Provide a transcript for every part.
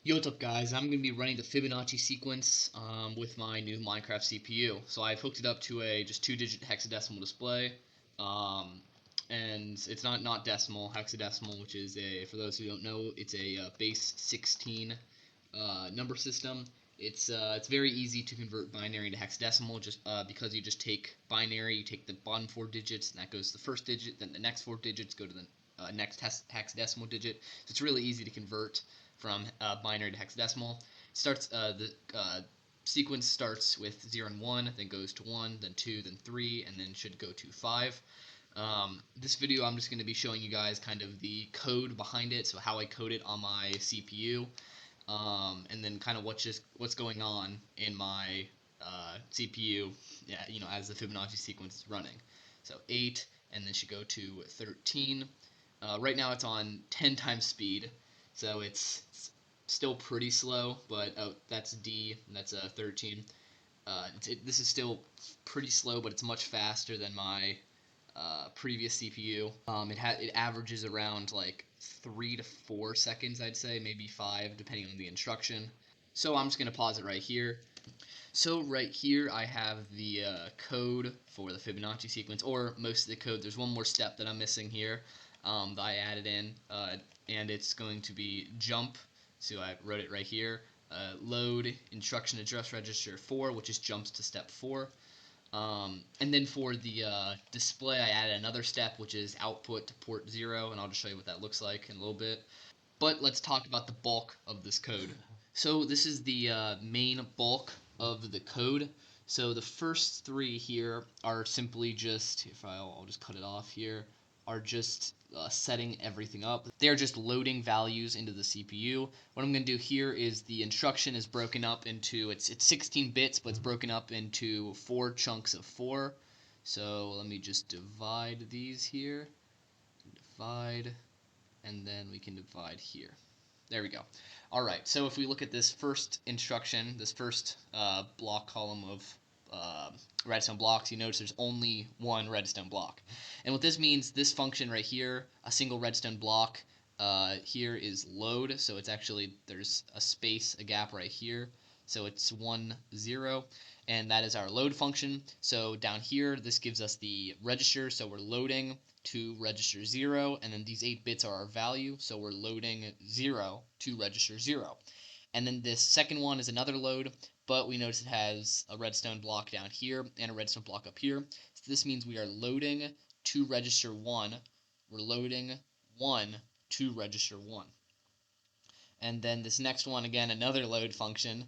Yo, what's up guys? I'm going to be running the Fibonacci sequence with my new Minecraft CPU. So I've hooked it up to a just 2-digit hexadecimal display. Um, and it's not decimal, hexadecimal, which is for those who don't know, it's a base 16 number system. It's very easy to convert binary to hexadecimal just because you just take binary, you take the bottom 4 digits, and that goes to the first digit, then the next 4 digits go to the next hexadecimal digit. So it's really easy to convert from binary to hexadecimal. The sequence starts with 0 and 1, then goes to 1, then 2, then 3, and then should go to 5. This video I'm just going to be showing you guys kind of the code behind it, so how I code it on my CPU, and then kind of what's going on in my CPU, yeah, as the Fibonacci sequence is running. So 8, and then should go to 13. Right now it's on 10 times speed, so it's still pretty slow, but that's D, and that's 13. This is still pretty slow, but it's much faster than my previous CPU. It averages around like 3 to 4 seconds, I'd say, maybe 5, depending on the instruction. So I'm just gonna pause it right here. So right here I have the code for the Fibonacci sequence, or most of the code. There's one more step that I'm missing here that I added in, and it's going to be jump. So I wrote it right here. Load instruction address register 4, which is jumps to step 4. And then for the display, I added another step, which is output to port 0, and I'll just show you what that looks like in a little bit. But let's talk about the bulk of this code. So this is the main bulk of the code. So the first 3 here are simply just, if I'll just cut it off here, are just setting everything up. They're just loading values into the CPU. What I'm going to do here is the instruction is broken up into, it's 16 bits, but it's broken up into 4 chunks of 4. So let me just divide these here. Divide, and then we can divide here. There we go. Alright, so if we look at this first instruction, this first block column of redstone blocks, you notice there's only one redstone block. And what this means, this function right here, a single redstone block, here is load, so it's actually, there's a space, a gap right here, so it's 1, 0, and that is our load function. So down here, this gives us the register, so we're loading to register 0, and then these 8 bits are our value, so we're loading 0 to register 0. And then this second one is another load, but we notice it has a redstone block down here and a redstone block up here. So this means we are loading to register 1. We're loading 1 to register 1. And then this next one, again, another load function.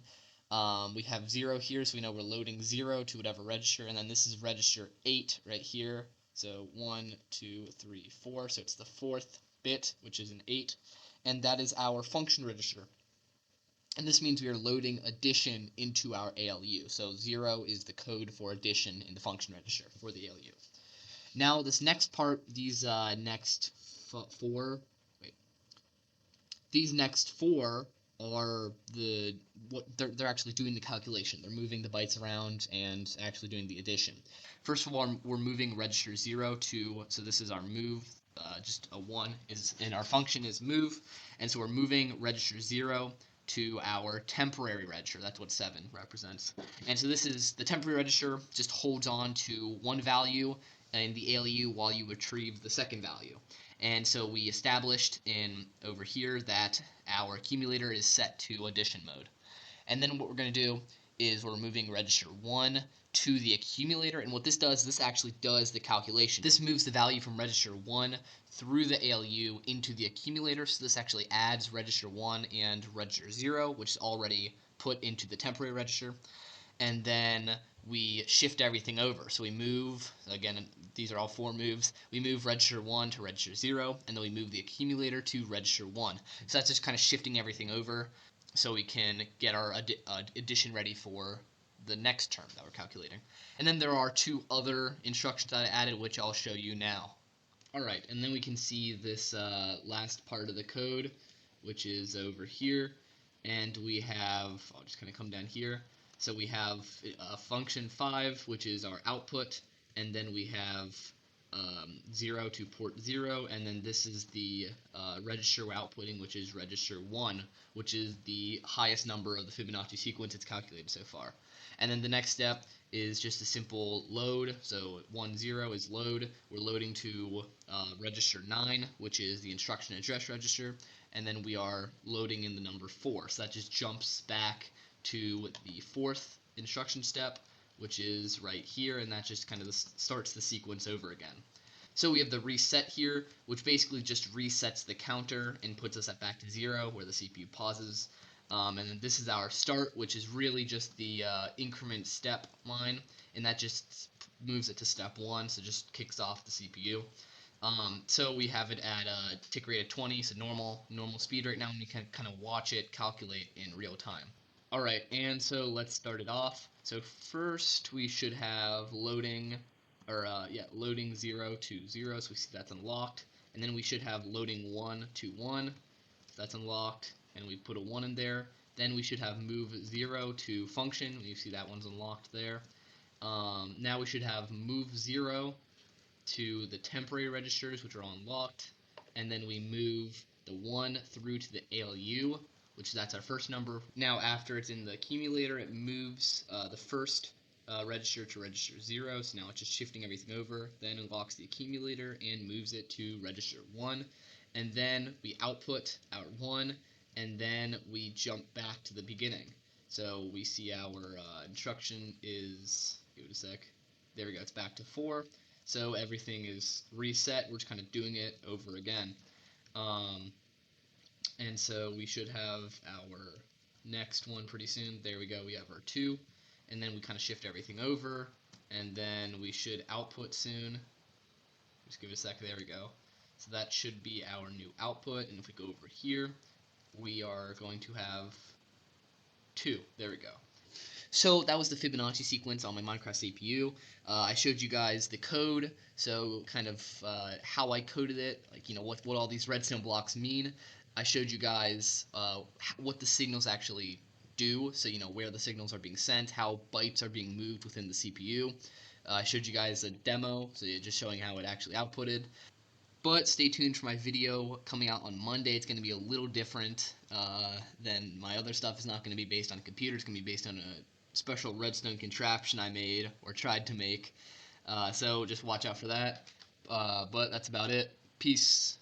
We have 0 here, so we know we're loading 0 to whatever register, and then this is register 8 right here. So 1, 2, 3, 4, so it's the 4th bit, which is an 8, and that is our function register. And this means we are loading addition into our ALU. So 0 is the code for addition in the function register for the ALU. Now this next part, these next 4 are they're actually doing the calculation. They're moving the bytes around and actually doing the addition. First of all, we're moving register 0 to, so this is our move, just a 1 and our function is move, and so we're moving register 0 to our temporary register. That's what 7 represents. And so this is the temporary register, just holds on to one value in the ALU while you retrieve the second value. And so we established over here that our accumulator is set to addition mode. And then what we're going to do is we're moving register 1 to the accumulator, and what this does, this actually does the calculation. This moves the value from register 1 through the ALU into the accumulator, so this actually adds register 1 and register 0, which is already put into the temporary register, and then we shift everything over. So we move, again, these are all 4 moves, we move register 1 to register 0, and then we move the accumulator to register 1. So that's just kind of shifting everything over so we can get our addition ready for the next term that we're calculating. And then there are 2 other instructions that I added, which I'll show you now. Alright, and then we can see this last part of the code, which is over here, and we have, I'll just kind of come down here, so we have function 5, which is our output, and then we have 0 to port 0, and then this is the register we're outputting, which is register 1, which is the highest number of the Fibonacci sequence it's calculated so far. And then the next step is just a simple load. So 1, 0 is load. We're loading to register 9, which is the instruction address register, and then we are loading in the number 4. So that just jumps back to the 4th instruction step, which is right here, and that just kind of starts the sequence over again. So we have the reset here, which basically just resets the counter and puts us back to 0, where the CPU pauses. And then this is our start, which is really just the increment step line, and that just moves it to step 1, so just kicks off the CPU. So we have it at a tick rate of 20, so normal speed right now, and you can kind of watch it calculate in real time. Alright, and so let's start it off. So first we should have loading, loading 0 to 0, so we see that's unlocked. And then we should have loading 1 to 1, so that's unlocked, and we put a 1 in there. Then we should have move 0 to function, you see that one's unlocked there. Now we should have move 0 to the temporary registers, which are unlocked. And then we move the 1 through to the ALU, which that's our first number. Now after it's in the accumulator, it moves the first register to register 0, so now it's just shifting everything over, then unlocks the accumulator and moves it to register 1, and then we output our 1, and then we jump back to the beginning. So we see our instruction is, give it a sec, there we go, it's back to 4, so everything is reset, we're just kind of doing it over again. And so we should have our next one pretty soon. There we go, we have our 2, and then we kind of shift everything over, and then we should output soon. Just give it a sec, there we go. So that should be our new output, and if we go over here, we are going to have 2, there we go. So that was the Fibonacci sequence on my Minecraft CPU. I showed you guys the code, so kind of how I coded it, like, you know, what all these redstone blocks mean. I showed you guys what the signals actually do, so you know where the signals are being sent, how bytes are being moved within the CPU. I showed you guys a demo, so just showing how it actually outputted. But stay tuned for my video coming out on Monday. It's going to be a little different than my other stuff. It's not going to be based on a computer. It's going to be based on a special redstone contraption I made or tried to make. So just watch out for that. But that's about it. Peace.